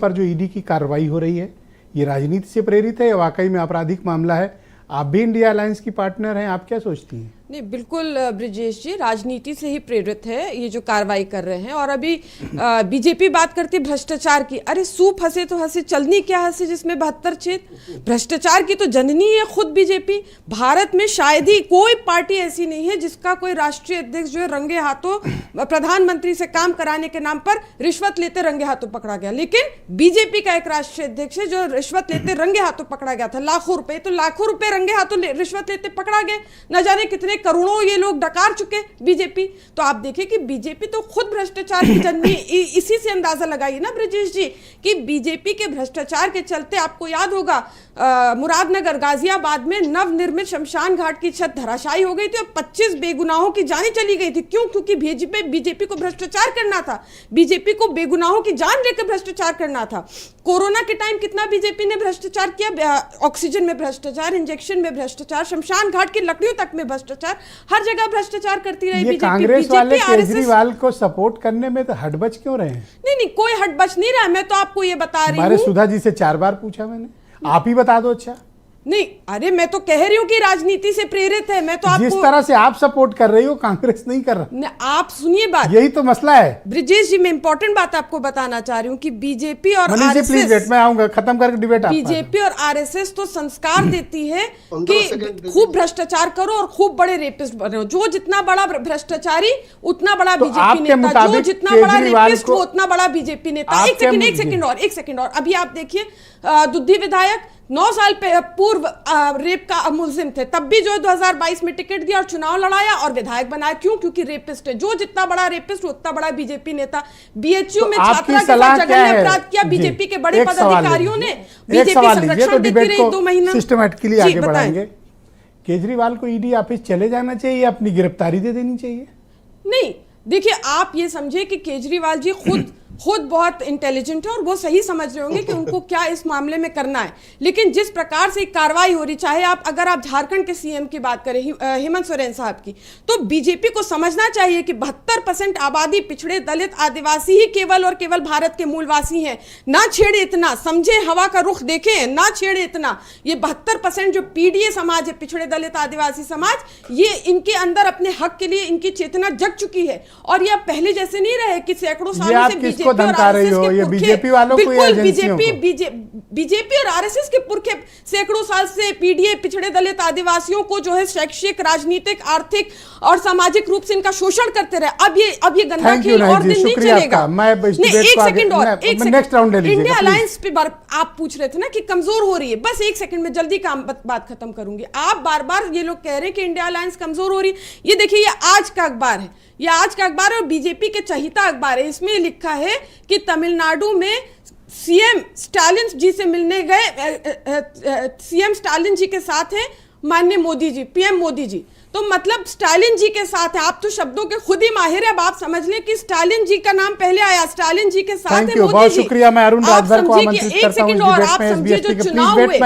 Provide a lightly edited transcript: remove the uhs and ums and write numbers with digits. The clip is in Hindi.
पर जो ईडी की कार्रवाई हो रही है ये राजनीति से प्रेरित है या वाकई में आपराधिक मामला है? आप भी इंडिया अलायंस की पार्टनर हैं, आप क्या सोचती हैं? नहीं, बिल्कुल ब्रिजेश जी, राजनीति से ही प्रेरित है ये जो कार्रवाई कर रहे हैं। और अभी बीजेपी बात करती भ्रष्टाचार की। अरे सूप हंसे तो हंसे, चलनी क्या हंसे जिसमें 72 छेद। भ्रष्टाचार की तो जननी है खुद बीजेपी। भारत में शायद ही कोई पार्टी ऐसी नहीं है जिसका कोई राष्ट्रीय अध्यक्ष जो है रंगे हाथों प्रधानमंत्री से काम कराने के नाम पर रिश्वत लेते रंगे हाथों पकड़ा गया। लेकिन बीजेपी का एक राष्ट्रीय अध्यक्ष है जो रिश्वत लेते रंगे हाथों पकड़ा गया था। लाखों रुपए रंगे हाथों रिश्वत लेते पकड़ा गए। न जाने कितने करोड़ों ये लोग डकार चुके बीजेपी। तो आप देखिए कि बीजेपी तो खुद भ्रष्टाचार की जननी। इसी से अंदाजा लगाइए ना ब्रिजेश जी कि बीजेपी के भ्रष्टाचार के चलते, आपको याद होगा मुरादनगर गाजियाबाद में नवनिर्मित शमशान घाट की छत धराशायी हो गई थी और 25 बेगुनाहों की जानें चली गई थी। क्यों? क्योंकि बीजेपी को भ्रष्टाचार करना था। बीजेपी को बेगुनाहों की जान लेकर भ्रष्टाचार करना था। कोरोना के टाइम कितना बीजेपी ने भ्रष्टाचार किया? ऑक्सीजन में भ्रष्टाचार, इंजेक्शन में भ्रष्टाचार, शमशान घाट की लकड़ियों तक में भ्रष्टाचार, हर जगह भ्रष्टाचार करती रही बीजेपी। कांग्रेस वाले केजरीवाल को सपोर्ट करने में तो हटबच क्यों रहे हैं? नहीं, कोई हटबच नहीं रहा। मैं तो आपको ये बता रही हूँ। सुधा जी से 4 बार पूछा मैंने, आप ही बता दो। अच्छा नहीं, अरे मैं तो कह रही हूँ कि राजनीति से प्रेरित है। मैं तो आपको, जिस तरह से आप सपोर्ट कर रही हो कांग्रेस नहीं कर रहा। आप सुनिए बात, यही तो मसला है ब्रिजेश जी। मैं इंपॉर्टेंट बात आपको बताना चाह रही हूँ कि बीजेपी और आरएसएस, मैं आऊंगा खत्म करके डिबेट। बीजेपी और आरएसएस तो संस्कार देती है कि खूब भ्रष्टाचार करो और खूब बड़े रेपिस्ट बनो। जो जितना बड़ा भ्रष्टाचारी उतना बड़ा बीजेपी नेता, जो जितना बड़ा रेपिस्ट वो उतना बड़ा बीजेपी नेता। एक सेकंड और अभी आप देखिए, दुद्धी विधायक 9 साल पूर्व रेप का मुलजिम थे, तब भी जो 2022 में टिकट दिया और चुनाव लड़ाया और विधायक बनाया। क्यों? क्योंकि रेपिस्ट है। जो जितना बड़ा रेपिस्ट उतना बड़ा बीजेपी नेता। बीएचयू में छात्रा के साथ जघन्य अपराध किया बीजेपी के बड़े पदाधिकारियों ने। बीजेपी संरक्षण देती रही 2 महीना। सिस्टमैटिकली आगे बढ़ाएंगे। केजरीवाल को ईडी ऑफिस चले जाना चाहिए, अपनी गिरफ्तारी दे देनी चाहिए? नहीं, देखिए आप ये समझे कि केजरीवाल जी खुद बहुत इंटेलिजेंट है और वो सही समझ रहे होंगे कि उनको क्या इस मामले में करना है। लेकिन जिस प्रकार से कार्रवाई हो रही, चाहे अगर आप झारखंड के सीएम की बात करें हेमंत सोरेन साहब की, तो बीजेपी को समझना चाहिए कि 72% आबादी पिछड़े, दलित, आदिवासी ही केवल और केवल भारत के मूलवासी हैं। ना छेड़े इतना, समझे हवा का रुख देखें, ना छेड़े इतना। ये 72% जो पीडीए समाज है, पिछड़े दलित आदिवासी समाज, ये इनके अंदर अपने हक के लिए इनकी चेतना जग चुकी है। और ये पहले जैसे नहीं रहे कि सैकड़ों सालों से बीजेपी वालों को, बीजेपी और आरएसएस के पुरखे सैकड़ों साल से पीडीए, पिछड़े दलित आदिवासियों को जो है शैक्षिक, राजनीतिक, आर्थिक और सामाजिक रूप से इनका शोषण करते रहे। अब ये गंदा खेल और दिन नहीं चलेगा। एक सेकंड और, इंडिया अलायंस पे आप पूछ रहे थे ना कि कमजोर हो रही है। बस 1 सेकंड में जल्दी बात खत्म करूंगी। आप बार बार ये लोग कह रहे हैं कि इंडिया अलायंस कमजोर हो रही है। ये देखिए, ये आज का अखबार है, यह आज का अखबार और बीजेपी के चहिता अखबार है। इसमें लिखा है कि तमिलनाडु में सीएम स्टालिन जी से मिलने गए, सीएम स्टालिन जी के साथ हैं माननीय मोदी जी, पीएम मोदी जी। तो मतलब स्टालिन जी के साथ है। आप तो शब्दों के खुद ही माहिर है। अब आप समझ लें कि स्टालिन जी का नाम पहले आया, स्टालिन जी के साथ है मोदी जी। बहुत शुक्रिया। मैं अरुण राजभर को आमंत्रित करता हूं। एक सेकंड और, आप समझिए जो चुनाव हुए